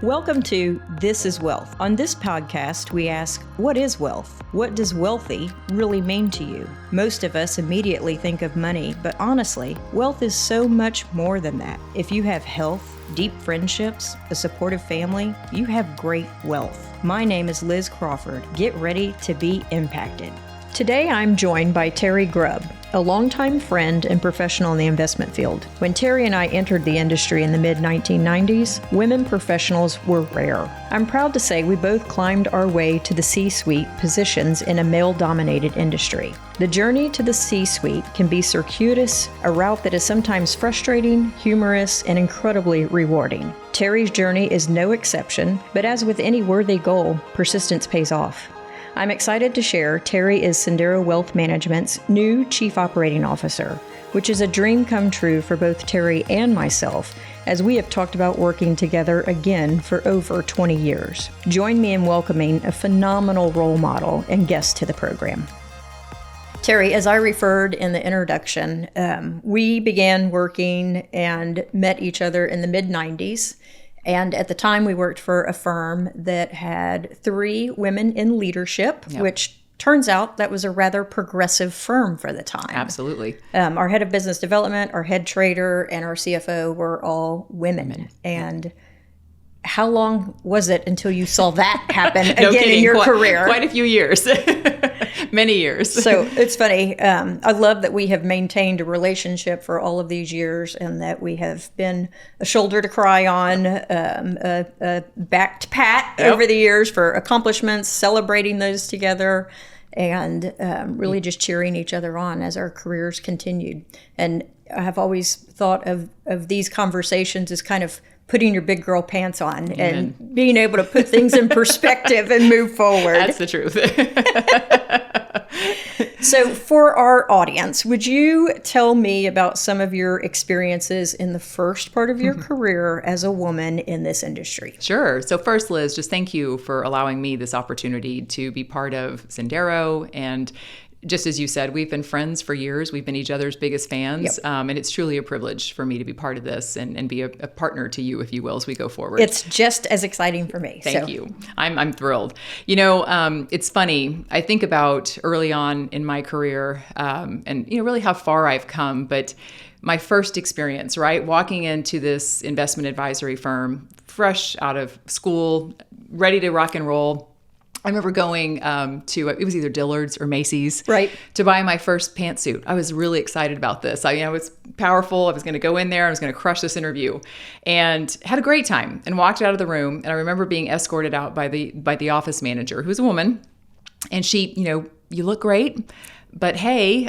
Welcome to This is Wealth. On this podcast, we ask, what is wealth? What does wealthy really mean to you? Most of us immediately think of money, but honestly, wealth is so much more than that. If you have health, deep friendships, a supportive family, you have great wealth. My name is Liz Crawford. Get ready to be impacted. Today, I'm joined by Teri Grubb, a longtime friend and professional in the investment field. When Teri and I entered the industry in the mid-1990s, women professionals were rare. I'm proud to say we both climbed our way to the C-suite positions in a male-dominated industry. The journey to the C-suite can be circuitous, a route that is sometimes frustrating, humorous, and incredibly rewarding. Teri's journey is no exception, but as with any worthy goal, persistence pays off. I'm excited to share Teri is Sendero Wealth Management's new Chief Operating Officer, which is a dream come true for both Teri and myself, as we have talked about working together again for over 20 years. Join me in welcoming a phenomenal role model and guest to the program. Teri, as I referred in the introduction, we began working and met each other in the mid-90s. And at the time, we worked for a firm that had 3 women in leadership, which turns out that was a rather progressive firm for the time. Absolutely. Our head of business development, our head trader, and our CFO were all women. And how long was it until you saw that happen again in your career? Quite a few years. Many years. So it's funny. I love that we have maintained a relationship for all of these years and that we have been a shoulder to cry on, a back to pat over the years for accomplishments, celebrating those together, and really just cheering each other on as our careers continued. And I have always thought of these conversations as kind of putting your big girl pants on and being able to put things in perspective and move forward. That's the truth. So for our audience, would you tell me about some of your experiences in the first part of your career as a woman in this industry? Sure. So first, Liz, just thank you for allowing me this opportunity to be part of Sendero. And just as you said, we've been friends for years. We've been each other's biggest fans. And it's truly a privilege for me to be part of this and be a partner to you, if you will, as we go forward. It's just as exciting for me. Thank you. I'm thrilled. You know, it's funny. I think about early on in my career and, you know, really how far I've come. But my first experience, right, walking into this investment advisory firm, fresh out of school, ready to rock and roll. I remember going to, it was either Dillard's or Macy's, to buy my first pantsuit. I was really excited about this. It was powerful. I was going to go in there. I was going to crush this interview, and had a great time. And walked out of the room. And I remember being escorted out by the office manager, who was a woman, and she, you look great. But hey,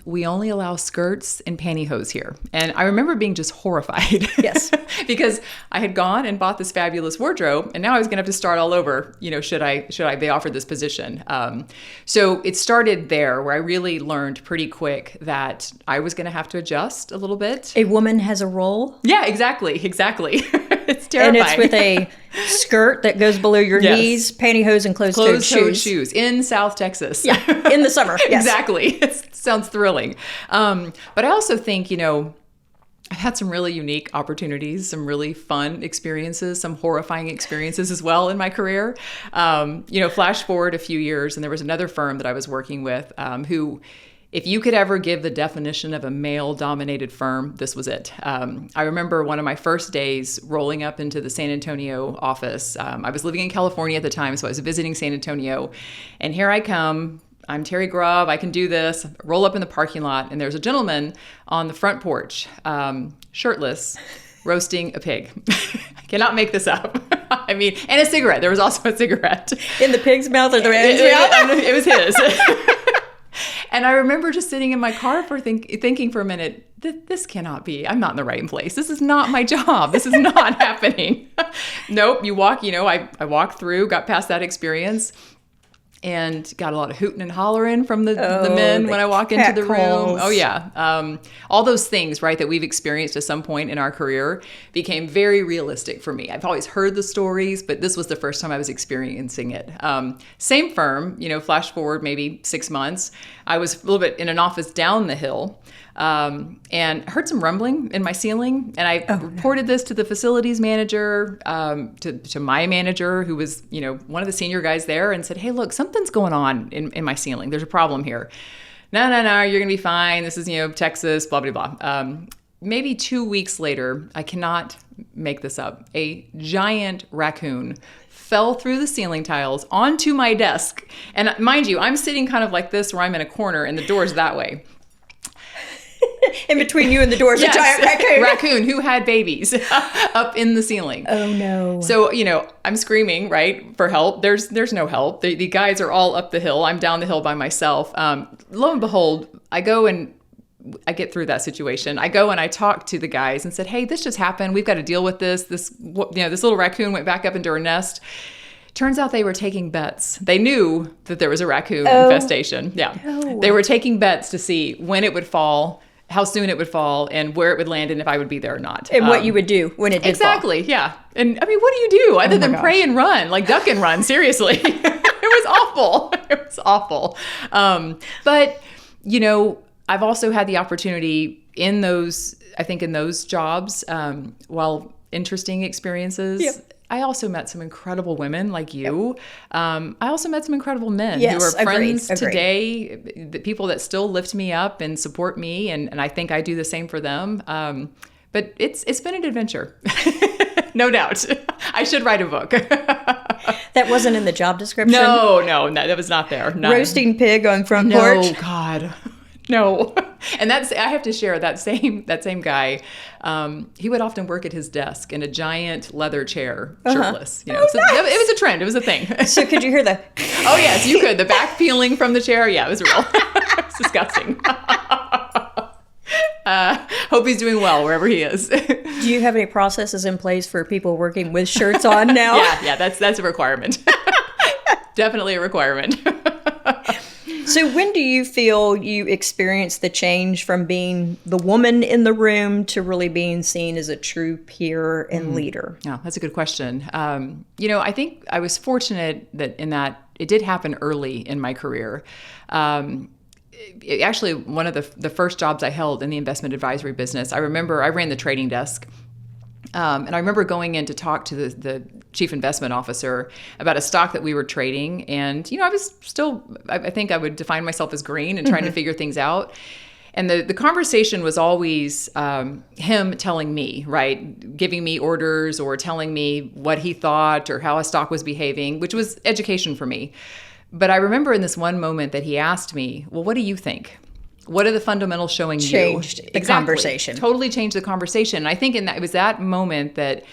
we only allow skirts and pantyhose here. And I remember being just horrified. Yes. Because I had gone and bought this fabulous wardrobe, and now I was going to have to start all over, should I be offered this position? So it started there, where I really learned pretty quick that I was going to have to adjust a little bit. A woman has a role? Yeah, exactly. It's terrifying. And it's with a skirt that goes below your knees, pantyhose, and closed-toed shoes in South Texas. Yeah, in the summer. Yes. Exactly. It sounds thrilling. But I also think, I've had some really unique opportunities, some really fun experiences, some horrifying experiences as well in my career. Flash forward a few years, and there was another firm that I was working with who, if you could ever give the definition of a male-dominated firm, this was it. I remember one of my first days rolling up into the San Antonio office. I was living in California at the time, so I was visiting San Antonio. And here I come. I'm Teri Grubb. I can do this. Roll up in the parking lot, and there's a gentleman on the front porch, shirtless, roasting a pig. I cannot make this up. And a cigarette. There was also a cigarette. In the pig's mouth or the man's mouth? It was his. And I remember just sitting in my car thinking for a minute, this cannot be. I'm not in the right place. This is not my job. This is not happening. Nope. You walk, I walked through, got past that experience, and got a lot of hooting and hollering from the men when I walk into the room. Oh, yeah. All those things, right, that we've experienced at some point in our career became very realistic for me. I've always heard the stories, but this was the first time I was experiencing it. Same firm, flash forward maybe 6 months. I was a little bit in an office down the hill. and heard some rumbling in my ceiling. And I reported this to the facilities manager, to my manager, who was, one of the senior guys there, and said, hey, look, something's going on in my ceiling. There's a problem here. No, you're going to be fine. This is, Texas, blah, blah, blah. Maybe 2 weeks later, I cannot make this up, a giant raccoon fell through the ceiling tiles onto my desk. And mind you, I'm sitting kind of like this, where I'm in a corner and the door's that way. In between you and the door is a giant raccoon. Raccoon who had babies up in the ceiling. Oh, no. So, I'm screaming, right, for help. There's no help. The guys are all up the hill. I'm down the hill by myself. Lo and behold, I go and I get through that situation. I go and I talk to the guys and said, hey, this just happened. We've got to deal with this. This little raccoon went back up into her nest. Turns out they were taking bets. They knew that there was a raccoon infestation. Yeah. No. They were taking bets to see when it would fall, how soon it would fall, and where it would land, and if I would be there or not. And what you would do when it did exactly, fall. Yeah. And I mean, what do you do other than pray and run, like duck and run? Seriously. It was awful. It was awful. But, I've also had the opportunity in those jobs, while interesting experiences, I also met some incredible women like you. I also met some incredible men who are friends today, the people that still lift me up and support me. And I think I do the same for them. But it's been an adventure. No doubt. I should write a book. That wasn't in the job description? No, that was not there. None. Roasting pig on front porch? No, God. No. And I have to share that same guy. He would often work at his desk in a giant letter chair, shirtless. So nice. It was a trend. It was a thing. So could you hear the? Oh yes, you could. The back peeling from the chair. Yeah, it was real. It's disgusting. Hope he's doing well wherever he is. Do you have any processes in place for people working with shirts on now? Yeah, that's a requirement. Definitely a requirement. So when do you feel you experienced the change from being the woman in the room to really being seen as a true peer and leader? Yeah, that's a good question. I think I was fortunate that it did happen early in my career. Actually, one of the first jobs I held in the investment advisory business, I remember I ran the trading desk. And I remember going in to talk to the chief investment officer about a stock that we were trading. And, I was still, I think I would define myself as green and trying to figure things out. And the conversation was always him telling me, right, giving me orders or telling me what he thought or how a stock was behaving, which was education for me. But I remember in this one moment that he asked me, well, what do you think? What are the fundamentals showing you? Changed the conversation. Totally changed the conversation. And I think it was that moment that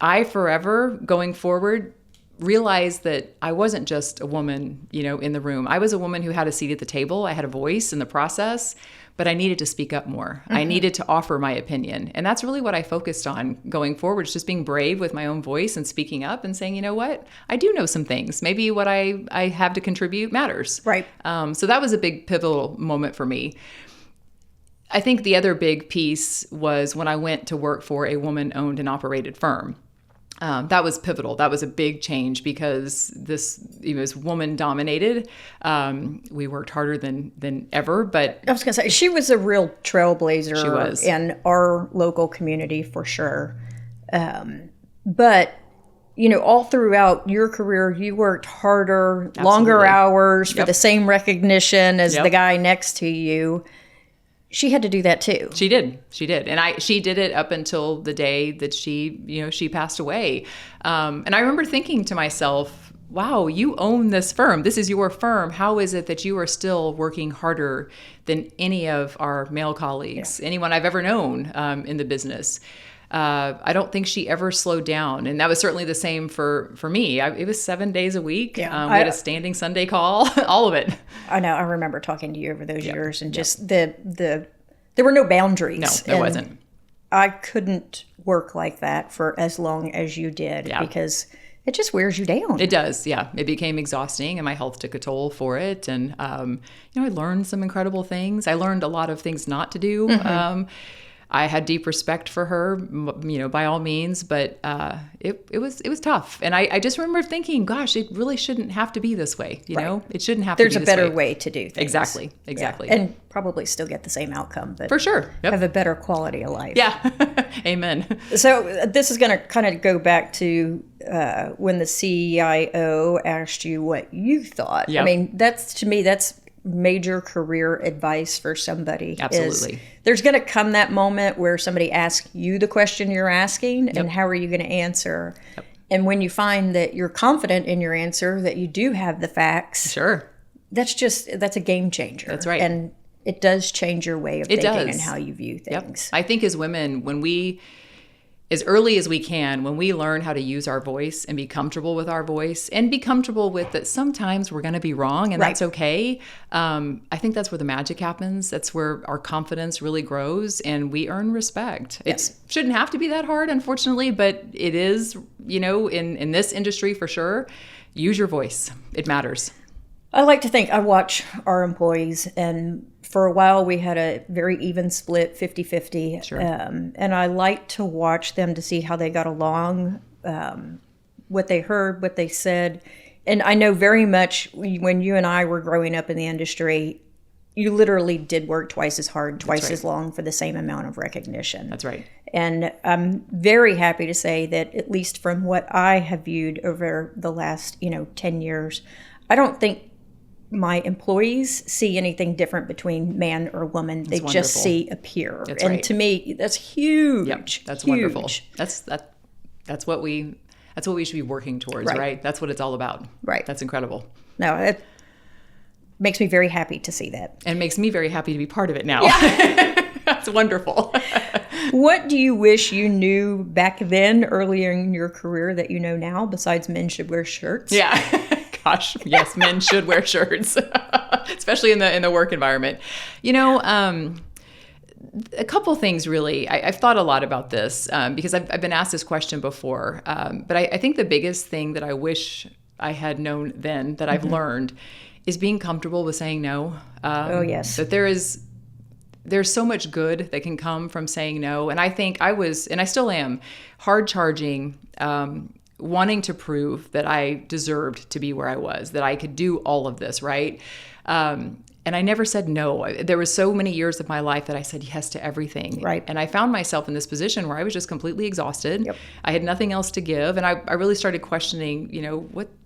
I forever going forward realized that I wasn't just a woman, in the room. I was a woman who had a seat at the table. I had a voice in the process, but I needed to speak up more. Mm-hmm. I needed to offer my opinion. And that's really what I focused on going forward, just being brave with my own voice and speaking up and saying, you know what, I do know some things. Maybe what I have to contribute matters. Right. So that was a big pivotal moment for me. I think the other big piece was when I went to work for a woman-owned and operated firm. That was pivotal. That was a big change because this was woman-dominated. We worked harder than ever, but I was going to say she was a real trailblazer. She was. In our local community for sure. But all throughout your career, you worked harder, Absolutely. Longer hours for the same recognition as the guy next to you. She had to do that too. She did. And she did it up until the day that she passed away. And I remember thinking to myself, wow, you own this firm. This is your firm. How is it that you are still working harder than any of our male colleagues, anyone I've ever known in the business? I don't think she ever slowed down. And that was certainly the same for me. It was 7 days a week. We had a standing Sunday call, all of it. I know. I remember talking to you over those years and just there were no boundaries. No, there wasn't. I couldn't work like that for as long as you did because it just wears you down. It does. Yeah. It became exhausting and my health took a toll for it. And, I learned some incredible things. I learned a lot of things not to do. I had deep respect for her, by all means, but it was tough. And I just remember thinking, gosh, it really shouldn't have to be this way. It shouldn't have to be this way. There's a better way to do things. Exactly. Yeah. And probably still get the same outcome, but for sure. Have a better quality of life. Yeah. Amen. So this is going to kind of go back to when the CIO asked you what you thought. Yep. I mean, that's major career advice for somebody. Absolutely. There's going to come that moment where somebody asks you the question you're asking, Yep. and how are you going to answer? Yep. And when you find that you're confident in your answer, that you do have the facts, Sure. that's a game changer. That's right. And it does change your way of It thinking does. and how you view things. Yep. I think as women, when we, as early as we can, when we learn how to use our voice and be comfortable with our voice and be comfortable with that sometimes we're going to be wrong and that's okay. I think that's where the magic happens. That's where our confidence really grows and we earn respect. Yes. It shouldn't have to be that hard, unfortunately, but it is, in this industry for sure. Use your voice. It matters. I like to think I watch our employees, and for a while we had a very even split, 50-50. Sure. And I like to watch them to see how they got along, what they heard, what they said. And I know very much when you and I were growing up in the industry, you literally did work twice as hard, twice as long for the same amount of recognition. That's right. And I'm very happy to say that, at least from what I have viewed over the last, 10 years, I don't think my employees see anything different between man or woman. They just see a peer. That's and right. to me, that's huge. Yep, that's huge. wonderful. That's what we should be working towards, right? That's what it's all about. Right. That's incredible. No, it makes me very happy to see that. And makes me very happy to be part of it now. Yeah. That's wonderful. What do you wish you knew back then, earlier in your career, that you know now, besides men should wear shirts? Yeah. Gosh, yes, men should wear shirts, especially in the work environment. A couple things really. I've thought a lot about this because I've been asked this question before. But I think the biggest thing that I wish I had known then that I've learned is being comfortable with saying no. Oh, yes. That there's so much good that can come from saying no. And I think I was, and I still am, hard charging, wanting to prove that I deserved to be where I was, that I could do all of this, right? And I never said no. There was so many years of my life that I said yes to everything. Right. And I found myself in this position where I was just completely exhausted. Yep. I had nothing else to give. And I really started questioning,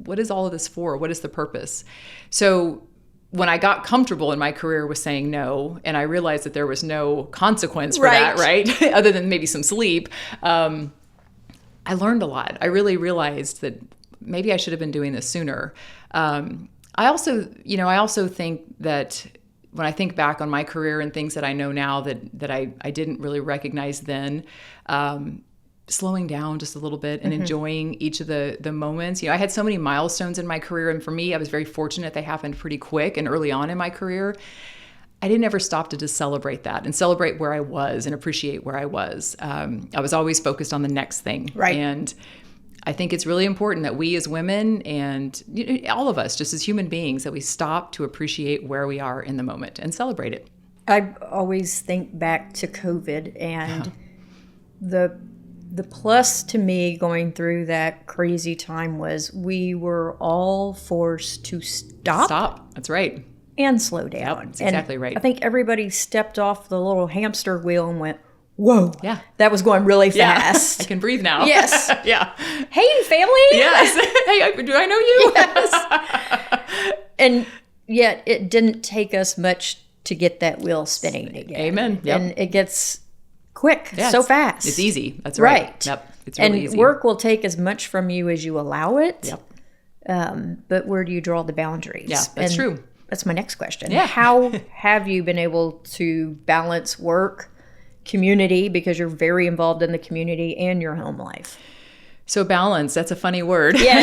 what is all of this for? What is the purpose? So when I got comfortable in my career with saying no, and I realized that there was no consequence for that, right? Other than maybe some sleep, I learned a lot. I really realized that maybe I should have been doing this sooner. I also think that when I think back on my career and things that I know now that I didn't really recognize then, slowing down just a little bit and enjoying each of the moments. I had so many milestones in my career, and for me, I was very fortunate they happened pretty quick and early on in my career. I didn't ever stop to just celebrate that and celebrate where I was and appreciate where I was. I was always focused on the next thing. Right. And I think it's really important that we as women and all of us, just as human beings, that we stop to appreciate where we are in the moment and celebrate it. I always think back to COVID, and the plus to me going through that crazy time was we were all forced to stop. That's right. And slow down. Yep, that's exactly right. I think everybody stepped off the little hamster wheel and went, whoa. Yeah. That was going really fast. I can breathe now. Yes. Yeah. Hey, family. Yes. Hey, do I know you? Yes. And yet it didn't take us much to get that wheel spinning again. Amen. Yep. And it gets quick, Yeah, so fast. It's easy. That's right. Yep. It's really easy. And work will take as much from you as you allow it. Yep. But where do you draw the boundaries? Yeah, that's true. That's my next question. Yeah. How have you been able to balance work, community, because you're very involved in the community, and your home life? So balance, that's a funny word. Yeah.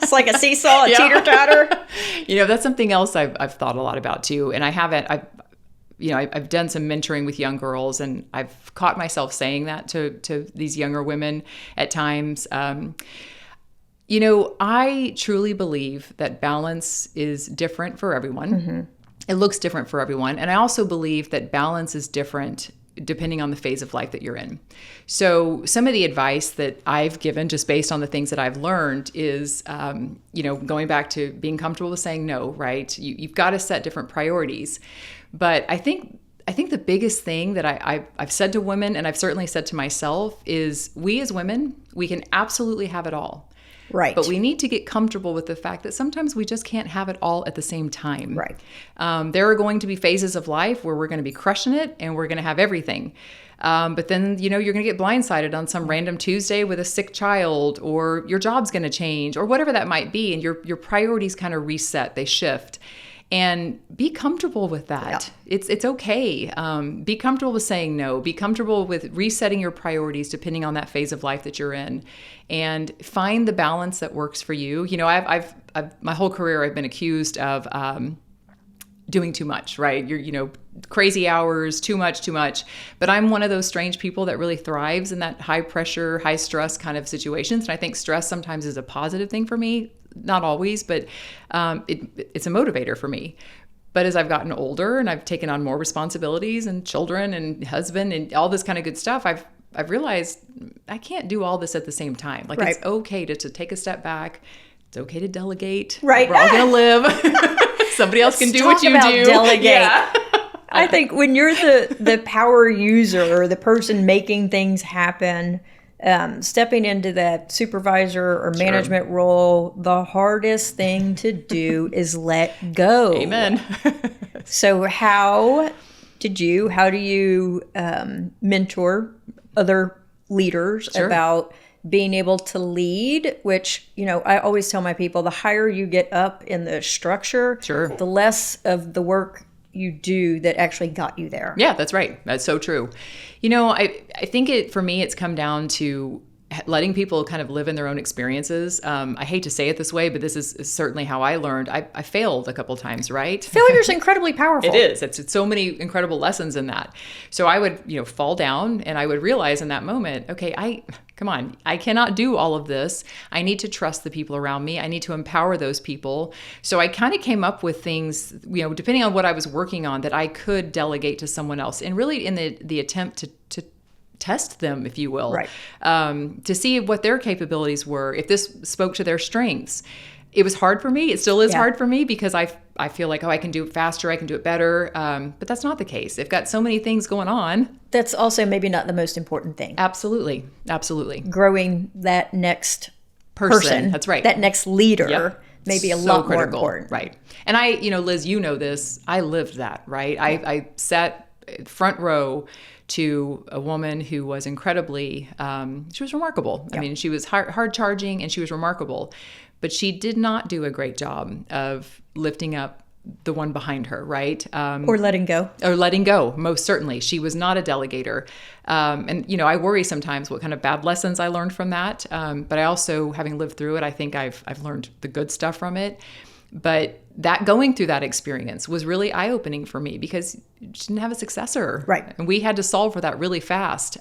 It's like a seesaw, a teeter-totter. That's something else I've thought a lot about too. And I've done some mentoring with young girls, and I've caught myself saying that to these younger women at times. I truly believe that balance is different for everyone. Mm-hmm. It looks different for everyone. And I also believe that balance is different depending on the phase of life that you're in. So some of the advice that I've given just based on the things that I've learned is, going back to being comfortable with saying no, right? You've got to set different priorities. But I think the biggest thing that I've said to women, and I've certainly said to myself, is we as women, we can absolutely have it all. Right. But we need to get comfortable with the fact that sometimes we just can't have it all at the same time. Right. There are going to be phases of life where we're going to be crushing it and we're going to have everything. But then, you're going to get blindsided on some random Tuesday with a sick child, or your job's going to change, or whatever that might be. And your priorities kind of reset, they shift. And be comfortable with that. Yeah. It's okay. Be comfortable with saying no. Be comfortable with resetting your priorities depending on that phase of life that you're in, and find the balance that works for you. I've my whole career I've been accused of doing too much. Right? You're crazy hours, too much. But I'm one of those strange people that really thrives in that high pressure, high stress kind of situations. And I think stress sometimes is a positive thing for me. Not always, but it's a motivator for me. But as I've gotten older and I've taken on more responsibilities and children and husband and all this kind of good stuff, I've realized I can't do all this at the same time. Like, It's okay to take a step back. It's okay to delegate. Right. We're all going to live. Somebody else can do what you do. Delegate. Yeah. I think when you're the power user or the person making things happen, stepping into that supervisor or management role, the hardest thing to do is let go. Amen. So how do you mentor other leaders about being able to lead, which, I always tell my people, the higher you get up in the structure, the less of the work you do that actually got you there. Yeah, that's right. That's so true. I think for me, it's come down to letting people kind of live in their own experiences. I hate to say it this way, but this is certainly how I learned. I failed a couple times, right? Failure's incredibly powerful. It is. It's so many incredible lessons in that. So I would, fall down, and I would realize in that moment, okay, I cannot do all of this. I need to trust the people around me. I need to empower those people. So I kind of came up with things, depending on what I was working on, that I could delegate to someone else, and really in the attempt to test them, if you will, to see what their capabilities were, if this spoke to their strengths. It was hard for me. It still is hard for me because I feel like, I can do it faster, I can do it better. But that's not the case. They've got so many things going on. That's also maybe not the most important thing. Absolutely. Growing that next person. That's right. That next leader. Maybe a lot critical. More important. Right. And Liz, this, I lived that, right? I sat front row to a woman who was incredibly, she was remarkable. I mean, she was hard charging and she was remarkable, but she did not do a great job of lifting up the one behind her, right? Or letting go. Most certainly. She was not a delegator. And, I worry sometimes what kind of bad lessons I learned from that. But I also, having lived through it, I think I've learned the good stuff from it. But that going through that experience was really eye-opening for me because she didn't have a successor. Right. And we had to solve for that really fast.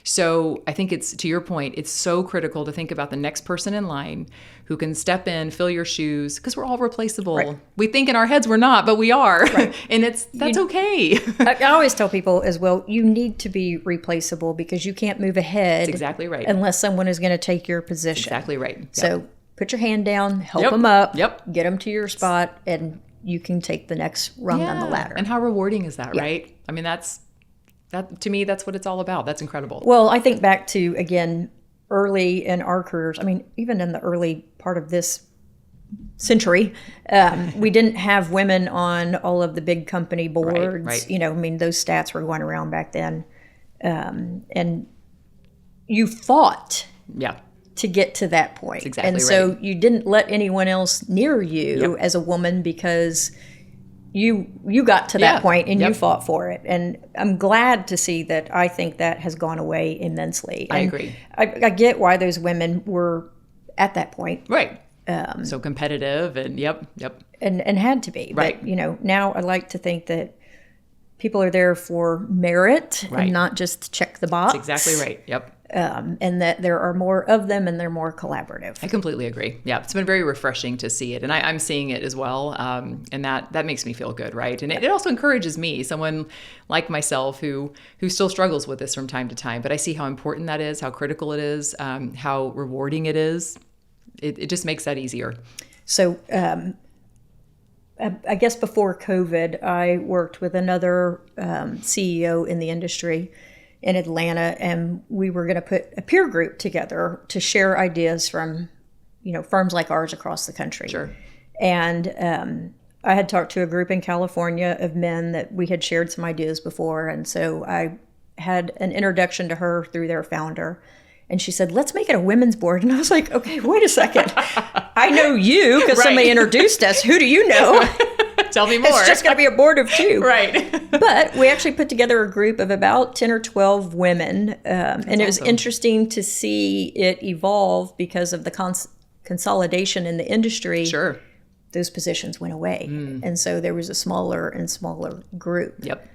So I think it's, to your point, it's so critical to think about the next person in line who can step in, fill your shoes, because we're all replaceable. Right. We think in our heads we're not, but we are. Right. And that's okay. I always tell people as well, you need to be replaceable because you can't move ahead. That's exactly right. Unless someone is going to take your position. Exactly right. Yep. So put your hand down, help them up, get Yep. them to your spot, and you can take the next rung on the ladder. And how rewarding is that, right? I mean, that to me, that's what it's all about. That's incredible. Well, I think back to, again, early in our careers. I mean, even in the early part of this century, we didn't have women on all of the big company boards. Right. Those stats were going around back then. And you fought. Yeah. To get to that point. That's exactly and so you didn't let anyone else near you as a woman because you got to that point and you fought for it. And I'm glad to see that. I think that has gone away immensely. I agree. I get why those women were at that point. Right. So competitive and And had to be. Right. But, now I like to think that people are there for merit and not just to check the box. That's exactly right. Yep. and that there are more of them and they're more collaborative. I completely agree. Yeah, it's been very refreshing to see it, and I'm seeing it as well, and that makes me feel good, right? And it also encourages me, someone like myself who still struggles with this from time to time, but I see how important that is, how critical it is, how rewarding it is. It just makes that easier. So I guess before COVID, I worked with another CEO in the industry in Atlanta, and we were going to put a peer group together to share ideas from, firms like ours across the country. Sure. And I had talked to a group in California of men that we had shared some ideas before, and so I had an introduction to her through their founder. And she said, let's make it a women's board. And I was like, okay, wait a second. I know you because somebody introduced us. Who do you know? Tell me more. It's just going to be a board of 2. Right. But we actually put together a group of about 10 or 12 women. And it was interesting to see it evolve because of the consolidation in the industry. Sure. Those positions went away. And so there was a smaller and smaller group. Yep.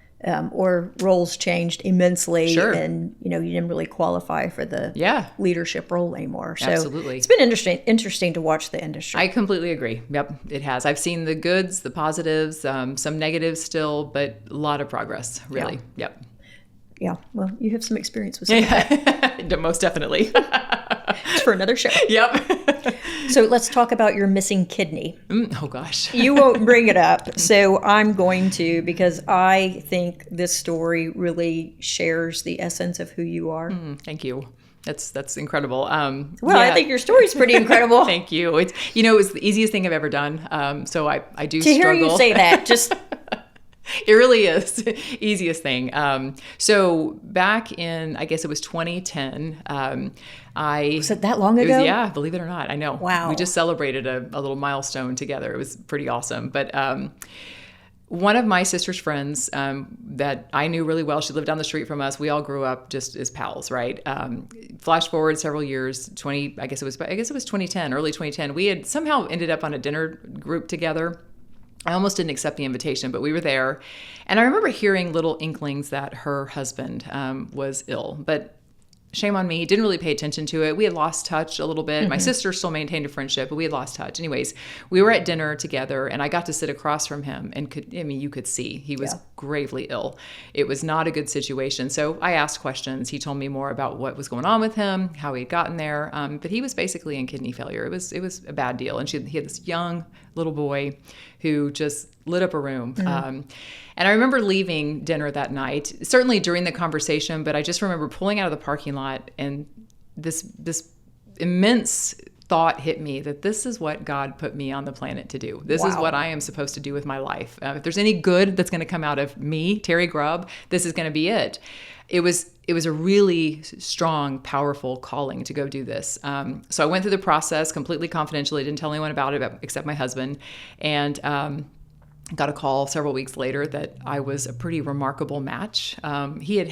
Or roles changed immensely, Sure. and you didn't really qualify for the leadership role anymore. So Absolutely. It's been interesting to watch the industry. I completely agree. Yep, it has. I've seen the goods, the positives, some negatives still, but a lot of progress, really. Yep. Yeah, well, you have some experience with some of that. Most definitely. It's for another show. Yep. So let's talk about your missing kidney. Oh, gosh. You won't bring it up, so I'm going to, because I think this story really shares the essence of who you are. Thank you. That's incredible. I think your story's pretty incredible. Thank you. It's the easiest thing I've ever done. So I do struggle. To hear you say that, just... It really is easiest thing. So back in, I guess it was 2010, Was it that long ago? Yeah, believe it or not. I know. Wow. We just celebrated a little milestone together. It was pretty awesome. But one of my sister's friends that I knew really well, she lived down the street from us. We all grew up just as pals, right? Flash forward several years, I guess it was 2010, early 2010. We had somehow ended up on a dinner group together. I almost didn't accept the invitation, but we were there. And I remember hearing little inklings that her husband was ill, but shame on me, didn't really pay attention to it. We had lost touch a little bit. My sister still maintained a friendship, but we had lost touch. Anyways, we were at dinner together, and I got to sit across from him, and you could see he was gravely ill. It was not a good situation. So I asked questions. He told me more about what was going on with him, how he had gotten there. But he was basically in kidney failure. It was a bad deal. And he had this young little boy who just lit up a room. And I remember leaving dinner that night, certainly during the conversation, but I just remember pulling out of the parking lot, and this immense thought hit me that this is what God put me on the planet to do. This is what I am supposed to do with my life. If there's any good that's going to come out of me, Teri Grubb, this is going to be it. It was a really strong, powerful calling to go do this. So I went through the process completely confidentially, didn't tell anyone about it except my husband, and got a call several weeks later that I was a pretty remarkable match. He had,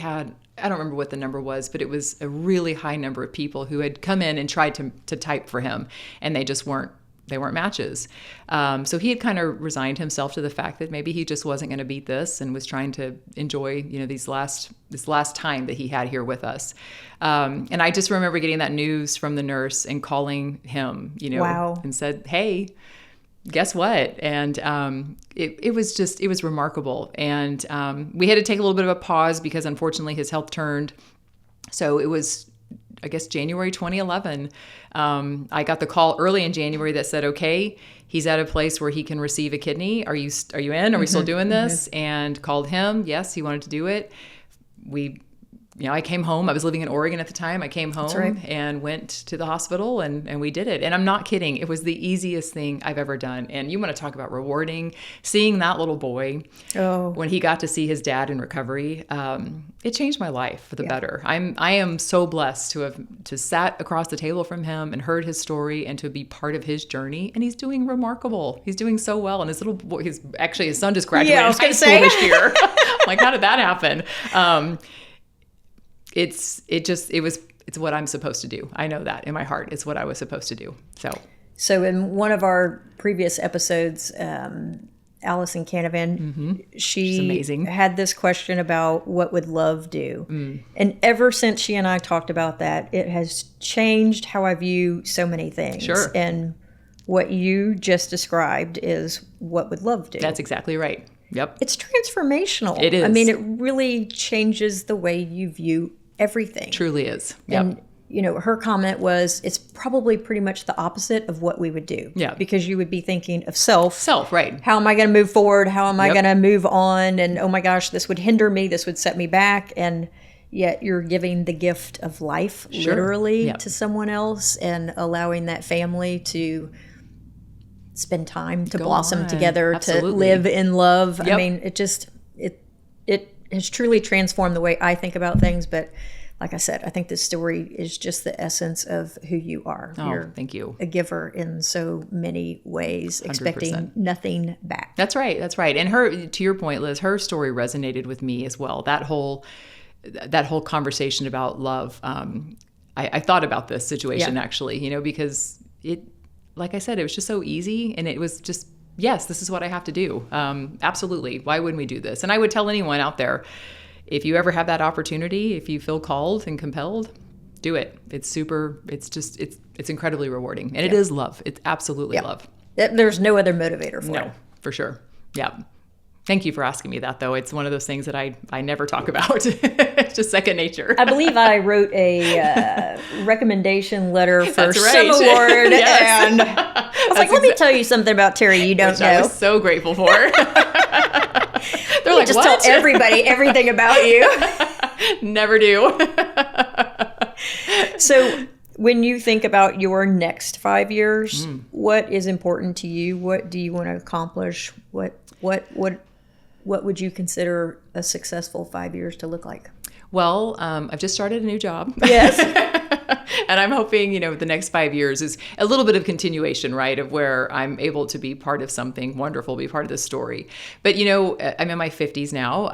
I don't remember what the number was, but it was a really high number of people who had come in and tried to type for him, and they just weren't matches. So he had kind of resigned himself to the fact that maybe he just wasn't going to beat this, and was trying to enjoy, this last time that he had here with us. And I just remember getting that news from the nurse and calling him, and said, hey, guess what? And it was remarkable. And we had to take a little bit of a pause because unfortunately his health turned. So it was, I guess, January 2011. I got the call early in January that said, okay, he's at a place where he can receive a kidney. Are you in? Are we still doing this? And called him. Yes, he wanted to do it. I came home. I was living in Oregon at the time. I came home and went to the hospital, and we did it. And I'm not kidding. It was the easiest thing I've ever done. And you want to talk about rewarding, seeing that little boy when he got to see his dad in recovery, it changed my life for the better. I am so blessed to have sat across the table from him and heard his story and to be part of his journey. And he's doing remarkable. He's doing so well. And his little boy, his son just graduated high school this year. Like, how did that happen? It's what I'm supposed to do. I know that in my heart. It's what I was supposed to do. So in one of our previous episodes, Allison Canavan, She's she amazing. had this question about what would love do. And ever since she and I talked about that, it has changed how I view so many things. Sure. And what you just described is what would love do. That's exactly right. Yep. It's transformational. It is. I mean, it really changes the way you view everything. Truly is. Yep. And, you know, her comment was, it's probably pretty much the opposite of what we would do. Yeah. Because you would be thinking of self. Self, right. How am I going to move forward? How am I going to move on? And, oh my gosh, this would hinder me. This would set me back. And yet you're giving the gift of life, literally, to someone else and allowing that family to spend time to blossom together, to live in love. I mean, it has truly transformed the way I think about things. But like I said, I think this story is just the essence of who you are. You're thank you. A giver in so many ways, expecting 100%. Nothing back. That's right. That's right. And her, to your point, Liz, her story resonated with me as well. That whole conversation about love. I thought about this situation actually, you know, because it, like I said, it was just so easy, and it was just, yes, this is what I have to do. Absolutely. Why wouldn't we do this? And I would tell anyone out there, if you ever have that opportunity, if you feel called and compelled, do it. It's incredibly rewarding. And it is love. It's absolutely love. There's no other motivator for it. No, for sure. Yeah. Thank you for asking me that, though. It's one of those things that I never talk about. It's just second nature. I believe I wrote a recommendation letter for That's right. some award. Yes. And I was like, let me tell you something about Teri you don't know. I was so grateful for. They're like, just what? tell everybody everything about you. Never do. So when you think about your next 5 years, what is important to you? What do you want to accomplish? What would you consider a successful 5 years to look like? Well, I've just started a new job. Yes. And I'm hoping, the next 5 years is a little bit of continuation, right, of where I'm able to be part of something wonderful, be part of this story. But, I'm in my 50s now.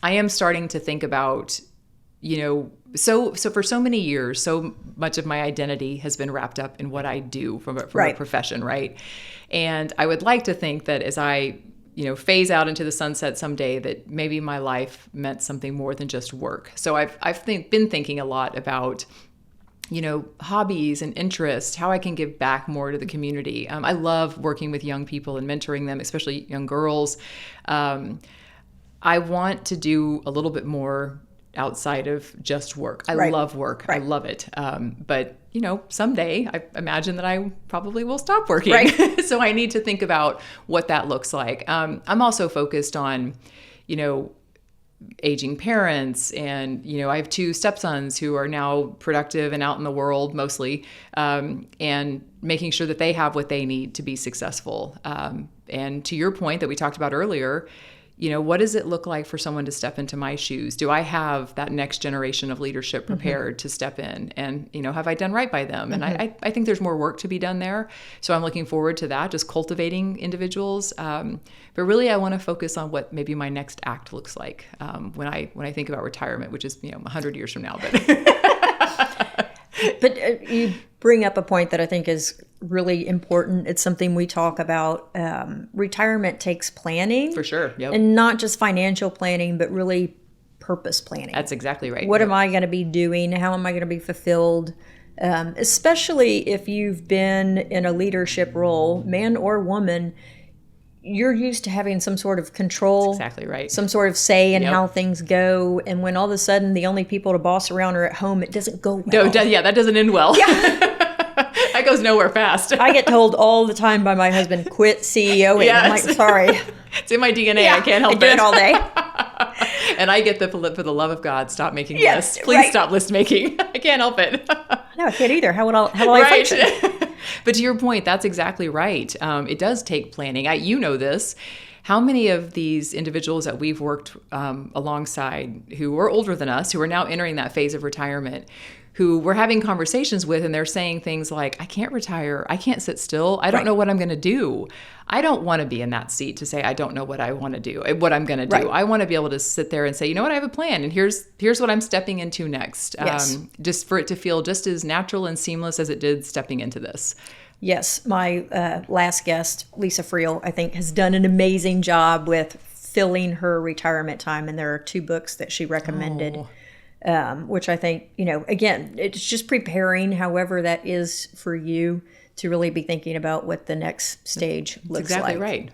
I am starting to think about, so for so many years, so much of my identity has been wrapped up in what I do from a profession, right? And I would like to think that as I phase out into the sunset someday, that maybe my life meant something more than just work. So I've been thinking a lot about, hobbies and interests, how I can give back more to the community. I love working with young people and mentoring them, especially young girls. I want to do a little bit more outside of just work. I love work. I love it. But someday I imagine that I probably will stop working. Right. So I need to think about what that looks like. I'm also focused on, aging parents, and, I have 2 stepsons who are now productive and out in the world mostly, and making sure that they have what they need to be successful. And to your point that we talked about earlier, what does it look like for someone to step into my shoes? Do I have that next generation of leadership prepared to step in? And, have I done right by them? And I think there's more work to be done there. So I'm looking forward to that, just cultivating individuals. But really, I want to focus on what maybe my next act looks like when I think about retirement, which is, 100 years from now. But you bring up a point that I think is really important. It's something we talk about. Retirement takes planning. For sure. Yep. And not just financial planning, but really purpose planning. That's exactly right. What am I going to be doing? How am I going to be fulfilled? Especially if you've been in a leadership role, man or woman, you're used to having some sort of control. That's exactly right. Some sort of say in how things go. And when all of a sudden the only people to boss around are at home, it doesn't go well. No, that doesn't end well. Yeah. That goes nowhere fast. I get told all the time by my husband, quit CEOing. Yes. I'm like, sorry. It's in my DNA. Yeah, I can't help it. I do it all day. And I get for the love of God, stop making lists. Please stop list making. I can't help it. No, I can't either. How will I function? But to your point, that's exactly right. It does take planning. You know this. How many of these individuals that we've worked alongside who are older than us, who are now entering that phase of retirement, who we're having conversations with, and they're saying things like, I can't retire. I can't sit still. I don't know what I'm going to do. I don't want to be in that seat to say, I don't know what I want to do, what I'm going to do. I want to be able to sit there and say, you know what, I have a plan, and here's what I'm stepping into next. Yes. Just for it to feel just as natural and seamless as it did stepping into this. Yes, my last guest, Lisa Friel, I think has done an amazing job with filling her retirement time. And there are 2 books that she recommended, which I think, again, it's just preparing however that is for you to really be thinking about what the next stage looks exactly like. Right.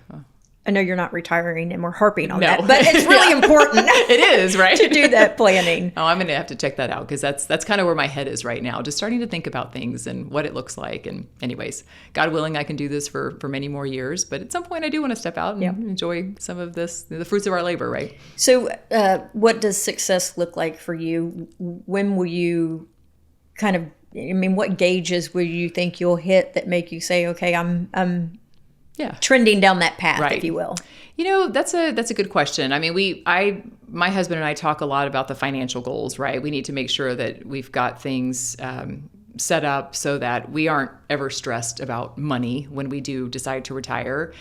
I know you're not retiring and we're harping on that, but it's really important. It is, right? To do that planning. Oh, I'm going to have to check that out because that's kind of where my head is right now, just starting to think about things and what it looks like. And anyways, God willing, I can do this for many more years. But at some point, I do want to step out and enjoy some of this, the fruits of our labor, right? So what does success look like for you? When will you what gauges will you think you'll hit that make you say, okay, I'm trending down that path, if you will? That's a good question. I mean, my husband and I talk a lot about the financial goals, right? We need to make sure that we've got things set up so that we aren't ever stressed about money when we do decide to retire.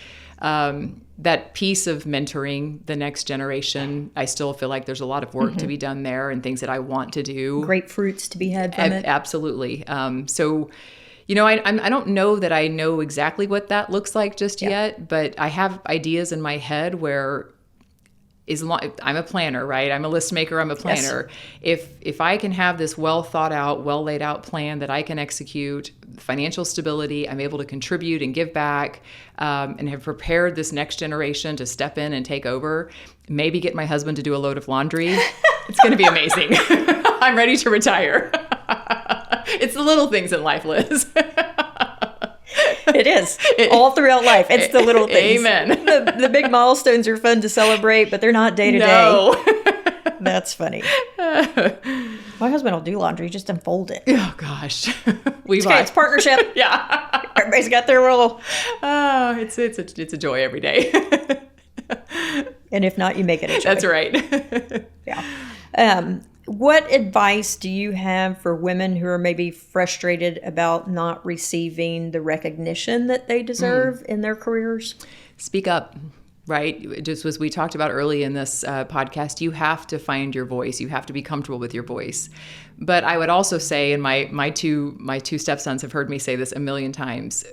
That piece of mentoring the next generation, I still feel like there's a lot of work to be done there and things that I want to do. Great fruits to be had from it. Absolutely. So, I don't know that I know exactly what that looks like just yet, but I have ideas in my head where I'm a planner, right? I'm a list maker. I'm a planner. Yes. If I can have this well thought out, well laid out plan that I can execute, financial stability, I'm able to contribute and give back, and have prepared this next generation to step in and take over, maybe get my husband to do a load of laundry. It's going to be amazing. I'm ready to retire. It's the little things in life, Liz. It is. All throughout life. It's the little things. Amen. The big milestones are fun to celebrate, but they're not day to day. No. That's funny. My husband will do laundry, just unfold it. Oh, gosh. It's partnership. Yeah. Everybody's got their role. Oh, it's a joy every day. And if not, you make it a joy. That's right. Yeah. What advice do you have for women who are maybe frustrated about not receiving the recognition that they deserve in their careers? Speak up, right? Just as we talked about early in this podcast, you have to find your voice. You have to be comfortable with your voice. But I would also say, and my two stepsons have heard me say this a million times,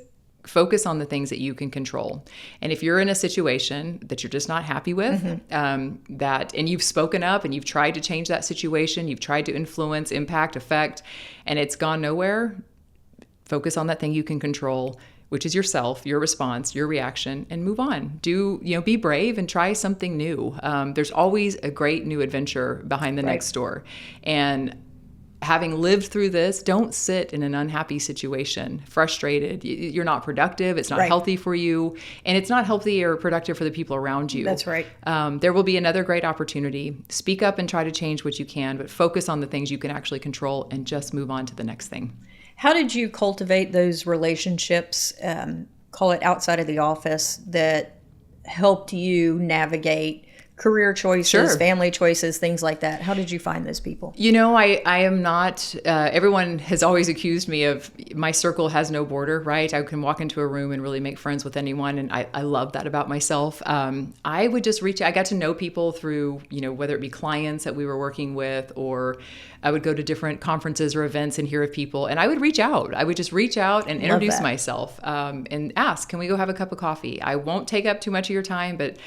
focus on the things that you can control. And if you're in a situation that you're just not happy with, and you've spoken up and you've tried to change that situation, you've tried to influence, impact, affect, and it's gone nowhere, focus on that thing you can control, which is yourself, your response, your reaction, and move on. Be brave and try something new. There's always a great new adventure behind the next door. And having lived through this, don't sit in an unhappy situation, frustrated. You're not productive. It's not healthy for you. And it's not healthy or productive for the people around you. That's right. There will be another great opportunity. Speak up and try to change what you can, but focus on the things you can actually control and just move on to the next thing. How did you cultivate those relationships, call it outside of the office, that helped you navigate career choices, family choices, things like that? How did you find those people? I am not, everyone has always accused me of, my circle has no border, right? I can walk into a room and really make friends with anyone. And I love that about myself. I would just I got to know people through, whether it be clients that we were working with, or I would go to different conferences or events and hear of people. And I would reach out. I would just reach out and introduce myself and ask, can we go have a cup of coffee? I won't take up too much of your time, but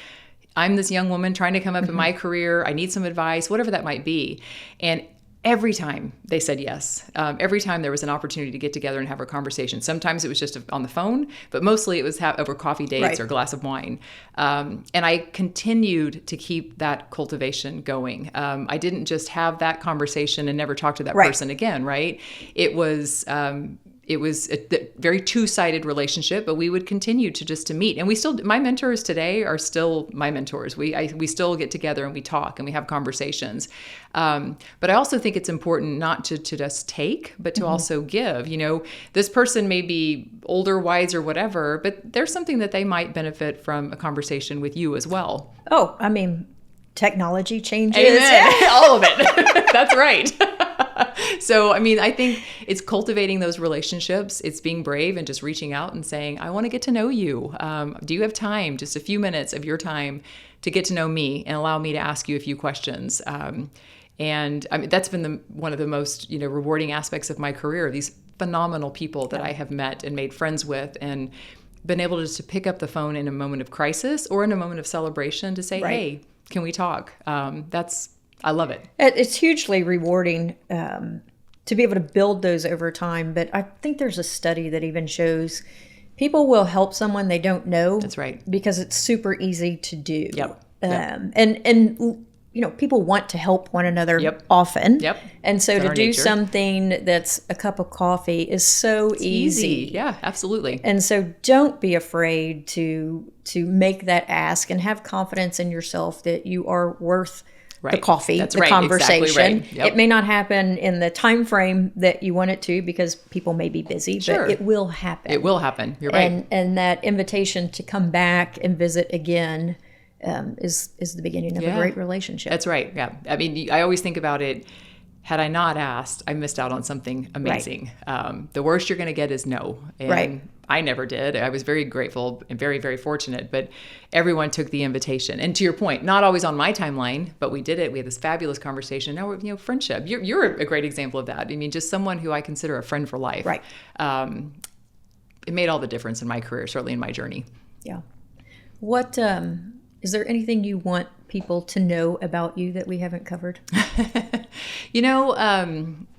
I'm this young woman trying to come up in my career. I need some advice, whatever that might be. And every time they said yes. Every time there was an opportunity to get together and have a conversation. Sometimes it was just on the phone, but mostly it was over coffee dates or a glass of wine. And I continued to keep that cultivation going. I didn't just have that conversation and never talk to that person again, right? It was a very two-sided relationship, but we would continue to meet. And my mentors today are still my mentors. We still get together and we talk and we have conversations. But I also think it's important not to just take, but to also give. This person may be older, wiser, whatever, but there's something that they might benefit from a conversation with you as well. Oh, I mean, technology changes. Amen. All of it. That's right. So, I think it's cultivating those relationships. It's being brave and just reaching out and saying, I want to get to know you. Do you have time, just a few minutes of your time to get to know me and allow me to ask you a few questions? And that's been one of the most, rewarding aspects of my career. These phenomenal people that I have met and made friends with, and been able to pick up the phone in a moment of crisis or in a moment of celebration to say, hey, can we talk? I love it. It's hugely rewarding to be able to build those over time. But I think there's a study that even shows people will help someone they don't know. That's right. Because it's super easy to do. Yep. And people want to help one another often. Yep. And so to do nature. Something that's a cup of coffee is so easy. Yeah, absolutely. And so don't be afraid to make that ask, and have confidence in yourself that you are worth the coffee, That's the right. conversation. Exactly right. Yep. It may not happen in the time frame that you want it to, because people may be busy, but it will happen. It will happen. You're right. And that invitation to come back and visit again is the beginning of a great relationship. That's right. Yeah. I mean, I always think about it. Had I not asked, I missed out on something amazing. Right. The worst you're going to get is no. And I never did. I was very grateful and very, very fortunate, but everyone took the invitation. And to your point, not always on my timeline, but we did it. We had this fabulous conversation. Now we're, friendship. You're a great example of that. I mean, just someone who I consider a friend for life. Right. It made all the difference in my career, certainly in my journey. Yeah. What, is there anything you want people to know about you that we haven't covered?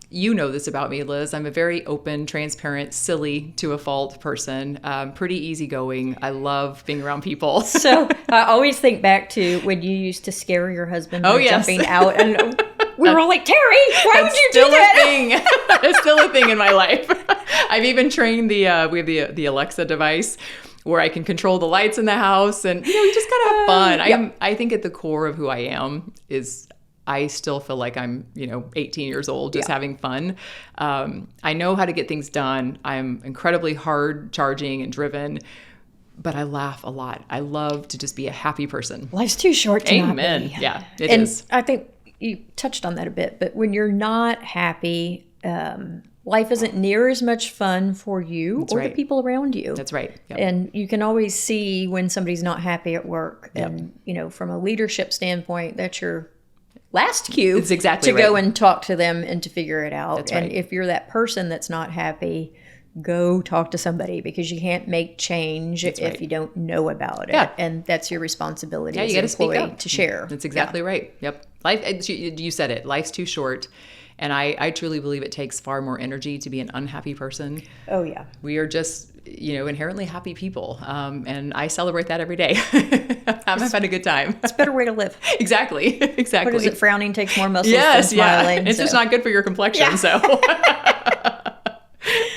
You know this about me, Liz. I'm a very open, transparent, silly to a fault person. Pretty easygoing. I love being around people. So I always think back to when you used to scare your husband by jumping out, and we were all like, Teri, why would you do that? It's still a thing in my life. I've even trained we have the Alexa device where I can control the lights in the house, and you just gotta have fun. I think at the core of who I am is I still feel like I'm 18 years old, just having fun. I know how to get things done. I'm incredibly hard charging and driven, but I laugh a lot. I love to just be a happy person. Life's too short to not be. Yeah, it is. I think you touched on that a bit, but when you're not happy, life isn't near as much fun for you or the people around you. That's right. Yep. And you can always see when somebody's not happy at work. Yep. And, from a leadership standpoint, that's your last cue to go and talk to them and to figure it out. That's and if you're that person that's not happy, go talk to somebody, because you can't make change if you don't know about it. And that's your responsibility as an employee to share. That's exactly right. Yep. Life, you said it, life's too short. And I truly believe it takes far more energy to be an unhappy person. Oh, yeah. We are just, inherently happy people. And I celebrate that every day. I've had a good time. It's a better way to live. Exactly. What is it? Frowning takes more muscles than smiling. It's just not good for your complexion. So.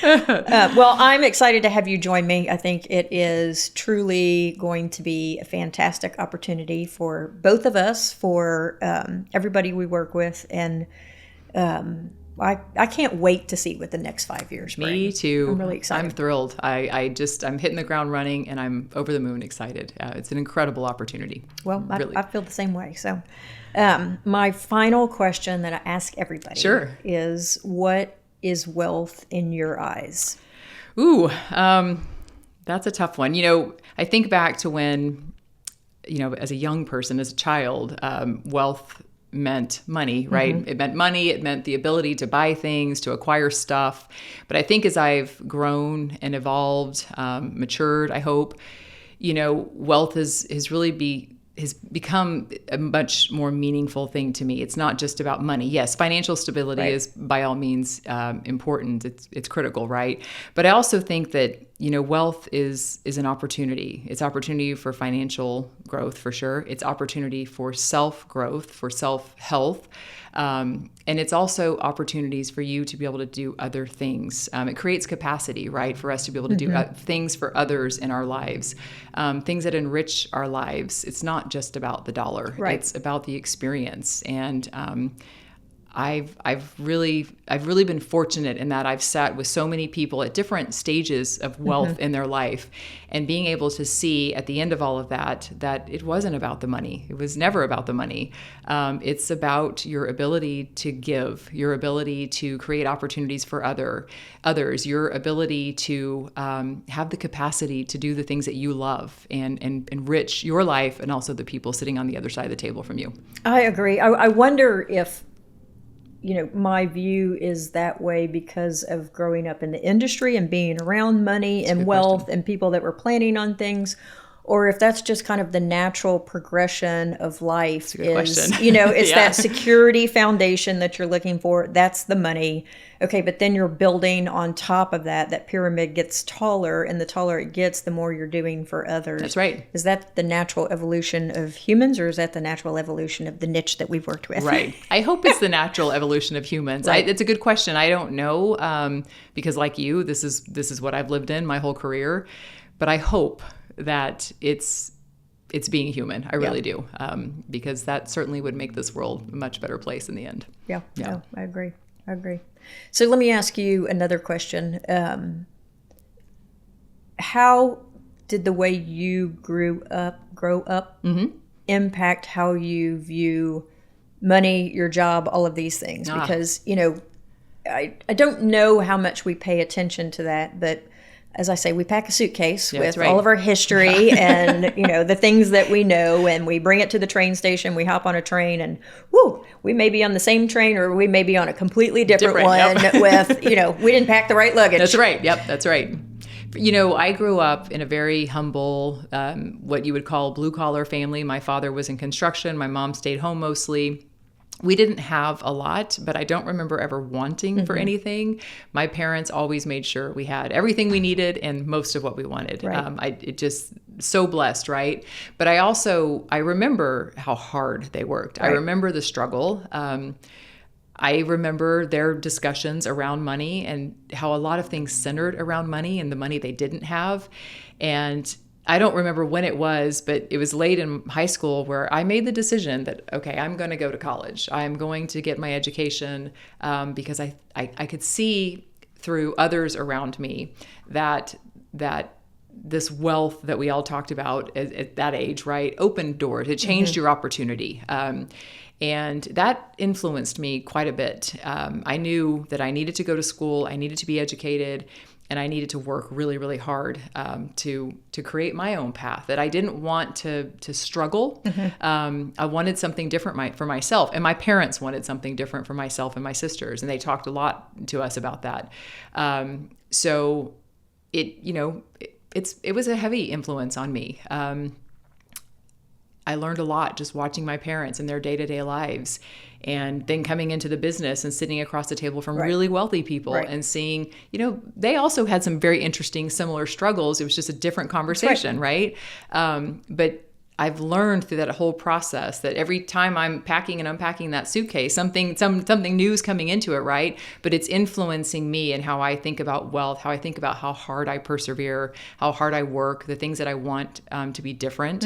Well, I'm excited to have you join me. I think it is truly going to be a fantastic opportunity for both of us, for everybody we work with, and I can't wait to see what the next 5 years bring. Me too. I'm really excited. I'm thrilled. I'm hitting the ground running, and I'm over the moon excited. It's an incredible opportunity. Well, really. I feel the same way. So my final question that I ask everybody is, what is wealth in your eyes? Ooh, that's a tough one. I think back to when, as a young person, as a child, wealth meant money, right? Mm-hmm. It meant money. It meant the ability to buy things, to acquire stuff. But I think as I've grown and evolved, matured, I hope, wealth has become a much more meaningful thing to me. It's not just about money. Yes, financial stability is by all means important. It's critical, right? But I also think that wealth is an opportunity. It's opportunity for financial growth for sure. It's opportunity for self-growth, for self-health. And it's also opportunities for you to be able to do other things. It creates capacity, right, for us to be able to do things for others in our lives, things that enrich our lives. It's not just about the dollar. Right. It's about the experience. And I've really been fortunate in that I've sat with so many people at different stages of wealth in their life, and being able to see at the end of all of that it wasn't about the money. It was never about the money. It's about your ability to give, your ability to create opportunities for others, your ability to have the capacity to do the things that you love and enrich your life and also the people sitting on the other side of the table from you. I agree. I wonder if my view is that way because of growing up in the industry and being around money and wealth and people that were planning on things, or if that's just kind of the natural progression of life is, it's that security foundation that you're looking for. That's the money. Okay, but then you're building on top of that. That pyramid gets taller, and the taller it gets, the more you're doing for others. That's right. Is that the natural evolution of humans, or is that the natural evolution of the niche that we've worked with? Right. I hope it's the natural evolution of humans. Right. It's a good question. I don't know, because like you, this is what I've lived in my whole career. But I hope that it's being human. I really do, because that certainly would make this world a much better place in the end. Yeah. No, I agree. So let me ask you another question. How did the way you grow up, impact how you view money, your job, all of these things? Because, I don't know how much we pay attention to that, but as I say, we pack a suitcase with all of our history and, the things that we know, and we bring it to the train station. We hop on a train and, we may be on the same train, or we may be on a completely different one with, we didn't pack the right luggage. That's right. Yep, that's right. I grew up in a very humble, what you would call blue-collar family. My father was in construction. My mom stayed home mostly. We didn't have a lot, but I don't remember ever wanting for anything. My parents always made sure we had everything we needed and most of what we wanted. Right. It just so blessed, right? But I remember how hard they worked. Right. I remember the struggle. I remember their discussions around money and how a lot of things centered around money and the money they didn't have. And I don't remember when it was, but it was late in high school where I made the decision that, okay, I'm going to go to college. I'm going to get my education, because I could see through others around me that this wealth that we all talked about at that age, right, opened doors. It changed your opportunity. And that influenced me quite a bit. I knew that I needed to go to school. I needed to be educated. And I needed to work really, really hard to create my own path. That I didn't want to struggle. I wanted something different for myself, and my parents wanted something different for myself and my sisters, and they talked a lot to us about that. So it was a heavy influence on me. I learned a lot just watching my parents in their day-to-day lives, and then coming into the business and sitting across the table from really wealthy people and seeing, they also had some very interesting, similar struggles. It was just a different conversation, right? But I've learned through that whole process that every time I'm packing and unpacking that suitcase, something new is coming into it, right? But it's influencing me and how I think about wealth, how I think about how hard I persevere, how hard I work, the things that I want to be different.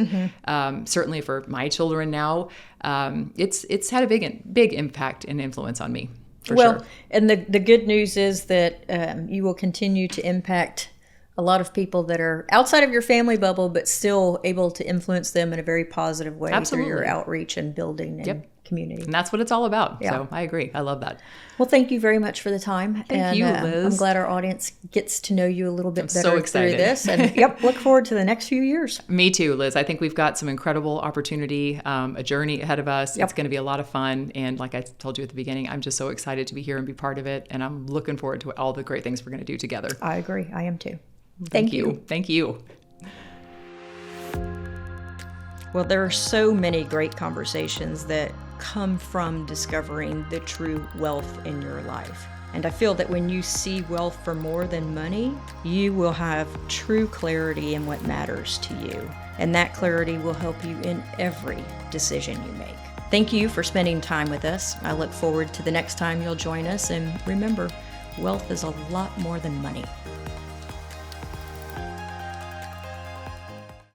Certainly for my children now, it's had a big impact and influence on me, for sure. And the good news is that you will continue to impact a lot of people that are outside of your family bubble, but still able to influence them in a very positive way through your outreach and building and community. And that's what it's all about. Yeah. So I agree. I love that. Well, thank you very much for the time. Thank you, Liz. I'm glad our audience gets to know you a little bit better so excited through this. And look forward to the next few years. Me too, Liz. I think we've got some incredible opportunity, a journey ahead of us. It's going to be a lot of fun. And like I told you at the beginning, I'm just so excited to be here and be part of it. And I'm looking forward to all the great things we're going to do together. I agree. I am too. Thank you. Thank you. Well, there are so many great conversations that come from discovering the true wealth in your life. And I feel that when you see wealth for more than money, you will have true clarity in what matters to you. And that clarity will help you in every decision you make. Thank you for spending time with us. I look forward to the next time you'll join us. And remember, wealth is a lot more than money.